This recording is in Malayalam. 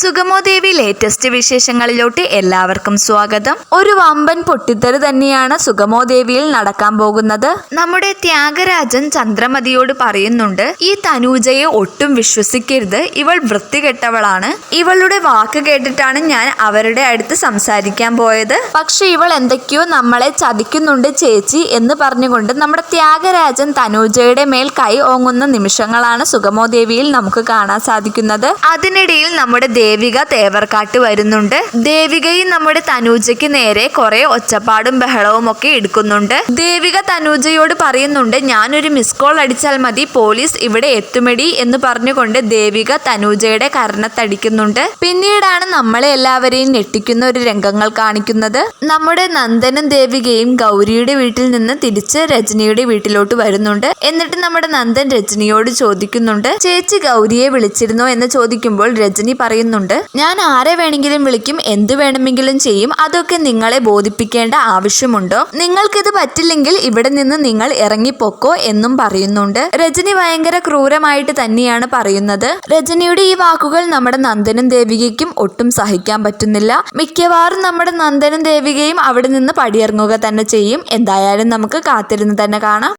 സുഗമോ ദേവി ലേറ്റസ്റ്റ് വിശേഷങ്ങളിലോട്ട് എല്ലാവർക്കും സ്വാഗതം. ഒരു വമ്പൻ പൊട്ടിത്തെറി തന്നെയാണ് സുഗമോ ദേവിയിൽ നടക്കാൻ പോകുന്നത്. നമ്മുടെ ത്യാഗരാജൻ ചന്ദ്രമതിയോട് പറയുന്നുണ്ട്, ഈ തനൂജയെ ഒട്ടും വിശ്വസിക്കരുത്, ഇവൾ വൃത്തികെട്ടവളാണ്. ഇവളുടെ വാക്ക് കേട്ടിട്ടാണ് ഞാൻ അവരുടെ അടുത്ത് സംസാരിക്കാൻ പോയത്. പക്ഷെ ഇവൾ എന്തൊക്കെയോ നമ്മളെ ചതിക്കുന്നുണ്ട് ചേച്ചി എന്ന് പറഞ്ഞുകൊണ്ട് നമ്മുടെ ത്യാഗരാജൻ തനൂജയുടെ മേൽ കൈ ഓങ്ങുന്ന നിമിഷങ്ങളാണ് സുഗമോ ദേവിയിൽ നമുക്ക് കാണാൻ സാധിക്കുന്നത്. അതിനിടയിൽ നമ്മുടെ ദേവിക തേവർക്കാട്ട് വരുന്നുണ്ട്. ദേവികയും നമ്മുടെ തനൂജയ്ക്ക് നേരെ കുറെ ഒച്ചപ്പാടും ബഹളവും ഒക്കെ എടുക്കുന്നുണ്ട്. ദേവിക തനൂജയോട് പറയുന്നുണ്ട്, ഞാനൊരു മിസ് കോൾ അടിച്ചാൽ മതി, പോലീസ് ഇവിടെ എത്തുമെടി എന്ന് പറഞ്ഞുകൊണ്ട് ദേവിക തനൂജയുടെ കർണത്തടിക്കുന്നുണ്ട്. പിന്നീടാണ് നമ്മളെ എല്ലാവരെയും ഞെട്ടിക്കുന്ന ഒരു രംഗങ്ങൾ കാണിക്കുന്നത്. നമ്മുടെ നന്ദനും ദേവികയും ഗൗരിയുടെ വീട്ടിൽ നിന്ന് തിരിച്ച് രജനിയുടെ വീട്ടിലോട്ട് വരുന്നുണ്ട്. എന്നിട്ട് നമ്മുടെ നന്ദൻ രജനിയോട് ചോദിക്കുന്നുണ്ട്, ചേച്ചി ഗൗരിയെ വിളിച്ചിരുന്നോ എന്ന് ചോദിക്കുമ്പോൾ രജനി പറയുന്നുണ്ട്, ഞാൻ ആരെ വേണമെങ്കിലും വിളിക്കും, എന്ത് വേണമെങ്കിലും ചെയ്യും, അതൊക്കെ നിങ്ങളെ ബോധിപ്പിക്കേണ്ട ആവശ്യമുണ്ടോ? നിങ്ങൾക്കിത് പറ്റില്ലെങ്കിൽ ഇവിടെ നിന്ന് നിങ്ങൾ ഇറങ്ങിപ്പോക്കോ എന്നും പറയുന്നുണ്ട്. രജനി ഭയങ്കര ക്രൂരമായിട്ട് തന്നെയാണ് പറയുന്നത്. രജനിയുടെ ഈ വാക്കുകൾ നമ്മുടെ നന്ദനും ദേവികയ്ക്കും ഒട്ടും സഹിക്കാൻ പറ്റുന്നില്ല. മിക്കവാറും നമ്മുടെ നന്ദനും ദേവികയും അവിടെ നിന്ന് പടിയിറങ്ങുക തന്നെ ചെയ്യും. എന്തായാലും നമുക്ക് കാത്തിരുന്ന് തന്നെ കാണാം.